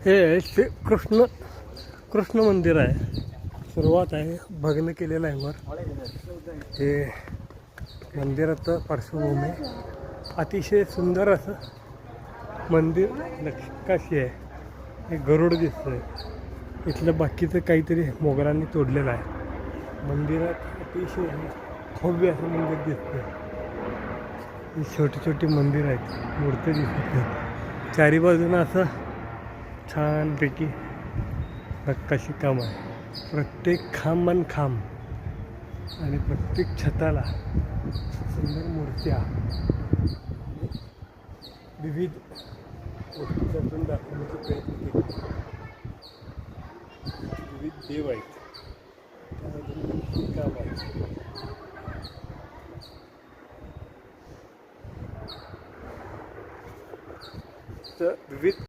हे कृष्ण मंदिर आहे. सुरुवात आहे, भग्न केलेलं आहे वर. हे मंदिराचं पार्श्वभूमी अतिशय सुंदर असं मंदिर नकाशी आहे. हे गरुड दिसतंय. इथलं बाकीचं काहीतरी मोगलांनी तोडलेलं आहे. मंदिरात अतिशय भव्य असं मंदिर दिसतंय. ही छोटी छोटी मंदिर आहेत, मूर्ती दिसत आहेत. चारी बाजूनं असं छानपैकी नकाशी काम आहे. प्रत्येक खांब आणि प्रत्येक छताला सुंदर मूर्त्या विविध गोष्टी त्यातून दाखवण्याचा प्रयत्न केले. विविध देव आहेत, त्यामधून काम आहे. तर विविध